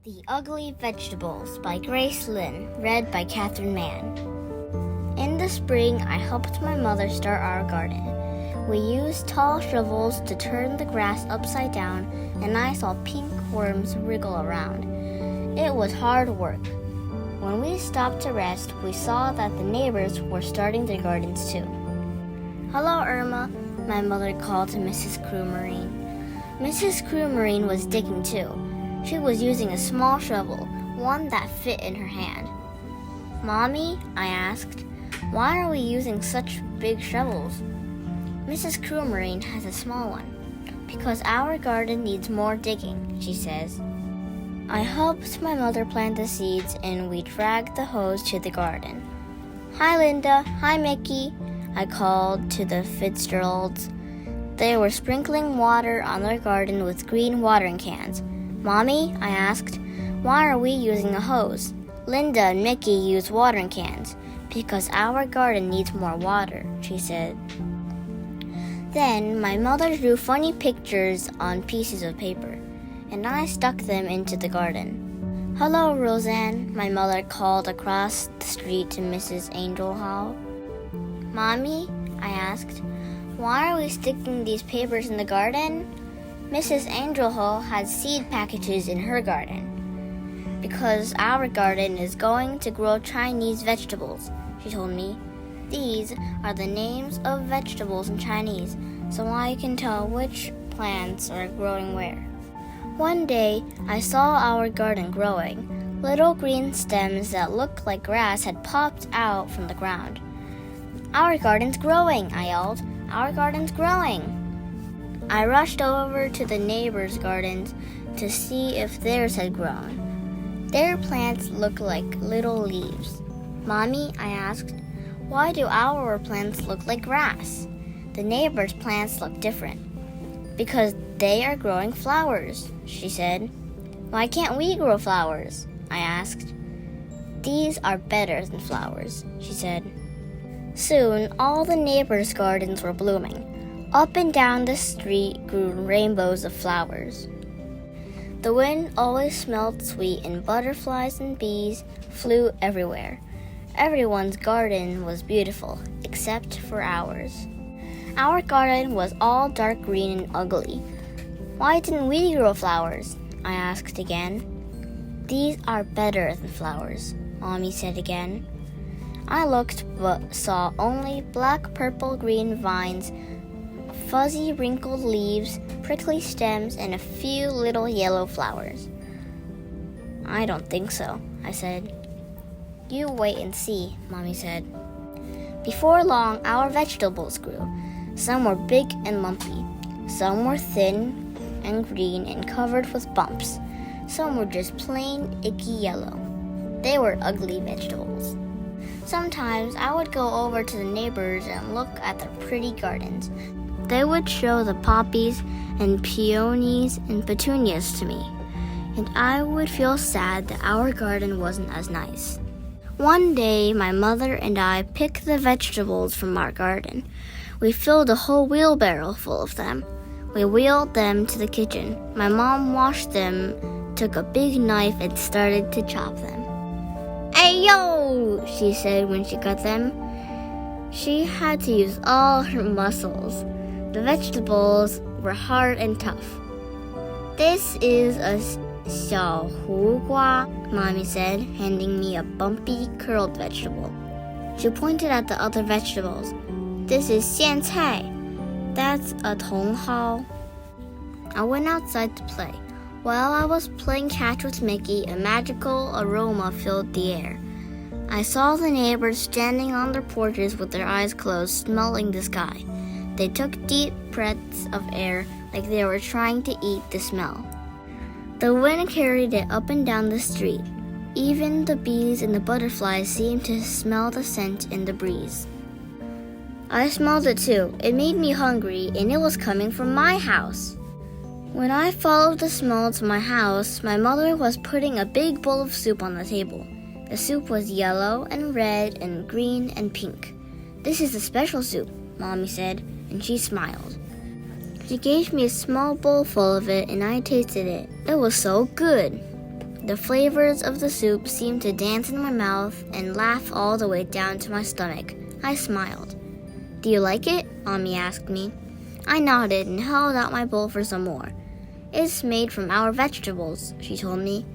The Ugly Vegetables by Grace Lynn, read by Catherine Mann. In the spring, I helped my mother start our garden. We used tall shovels to turn the grass upside down, and I saw pink worms wriggle around. It was hard work. When we stopped to rest, we saw that the neighbors were starting their gardens too. "Hello, Irma," my mother called to Mrs. Crewmarine. Mrs. Crewmarine was digging too. She was using a small shovel, one that fit in her hand. "Mommy," I asked, "why are we using such big shovels?" "Mrs. Crewmarine has a small one, because our garden needs more digging," she says. I helped my mother plant the seeds, and we dragged the hose to the garden. "Hi, Linda. Hi, Mickey," I called to the Fitzgeralds. They were sprinkling water on their garden with green watering cans. "Mommy," I asked, "why are we using a hose?" "Linda and Mickey use watering cans because our garden needs more water," she said. Then my mother drew funny pictures on pieces of paper, and I stuck them into the garden. "Hello, Roseanne," my mother called across the street to Mrs. Angel Hall. "Mommy," I asked, "why are we sticking these papers in the garden?" Mrs. Angel Hall had seed packages in her garden. "Because our garden is going to grow Chinese vegetables," she told me. "These are the names of vegetables in Chinese, so I can tell which plants are growing where." One day, I saw our garden growing. Little green stems that looked like grass had popped out from the ground. "Our garden's growing," I yelled. "Our garden's growing." I rushed over to the neighbors' gardens to see if theirs had grown. Their plants looked like little leaves. "Mommy," I asked, "why do our plants look like grass? The neighbors' plants look different." "Because they are growing flowers," she said. "Why can't we grow flowers?" I asked. "These are better than flowers," she said. Soon, all the neighbors' gardens were blooming. Up and down the street grew rainbows of flowers. The wind always smelled sweet, and butterflies and bees flew everywhere. Everyone's garden was beautiful, except for ours. Our garden was all dark green and ugly. "Why didn't we grow flowers?" I asked again. "These are better than flowers," Mommy said again. I looked but saw only black, purple, green vines, fuzzy, wrinkled leaves, prickly stems, and a few little yellow flowers. "I don't think so," I said. "You wait and see," Mommy said. Before long, our vegetables grew. Some were big and lumpy. Some were thin and green and covered with bumps. Some were just plain, icky yellow. They were ugly vegetables. Sometimes I would go over to the neighbors and look at their pretty gardens. They would show the poppies and peonies and petunias to me, and I would feel sad that our garden wasn't as nice. One day, my mother and I picked the vegetables from our garden. We filled a whole wheelbarrow full of them. We wheeled them to the kitchen. My mom washed them, took a big knife, and started to chop them. "Ayo!" she said when she cut them. She had to use all her muscles. The vegetables were hard and tough. "This is a 小胡瓜," Mommy said, handing me a bumpy, curled vegetable. She pointed at the other vegetables. "This is 苋菜. That's a 茼蒿." I went outside to play. While I was playing catch with Mickey, a magical aroma filled the air. I saw the neighbors standing on their porches with their eyes closed, smelling the sky. They took deep breaths of air like they were trying to eat the smell. The wind carried it up and down the street. Even the bees and the butterflies seemed to smell the scent in the breeze. I smelled it too. It made me hungry, and it was coming from my house. When I followed the smell to my house, my mother was putting a big bowl of soup on the table. The soup was yellow and red and green and pink. "This is a special soup," Mommy said, and she smiled. She gave me a small bowl full of it, and I tasted it. It was so good. The flavors of the soup seemed to dance in my mouth and laugh all the way down to my stomach. I smiled. "Do you like it?" Mommy asked me. I nodded and held out my bowl for some more. "It's made from our vegetables," she told me.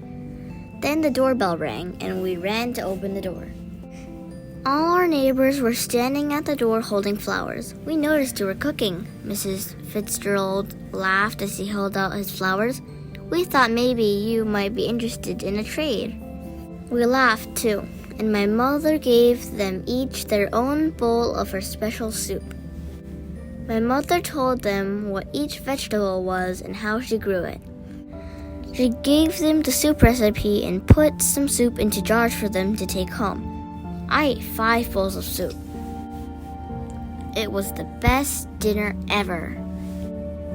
Then the doorbell rang and we ran to open the door. All our neighbors were standing at the door holding flowers. "We noticed you were cooking," Mrs. Fitzgerald laughed as he held out his flowers. "We thought maybe you might be interested in a trade." We laughed too, and my mother gave them each their own bowl of her special soup. My mother told them what each vegetable was and how she grew it. She gave them the soup recipe and put some soup into jars for them to take home. I ate 5 bowls of soup. It was the best dinner ever.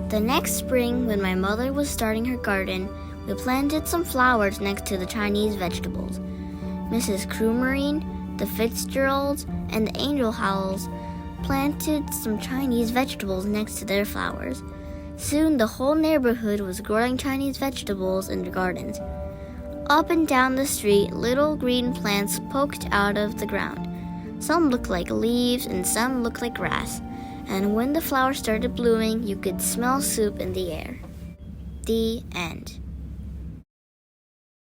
The next spring, when my mother was starting her garden, we planted some flowers next to the Chinese vegetables. Mrs. Crewmarine, the Fitzgeralds, and the Angel Howells planted some Chinese vegetables next to their flowers. Soon the whole neighborhood was growing Chinese vegetables in their gardens. Up and down the street, little green plants poked out of the ground. Some looked like leaves and some looked like grass. And when the flowers started blooming, you could smell soup in the air. The end.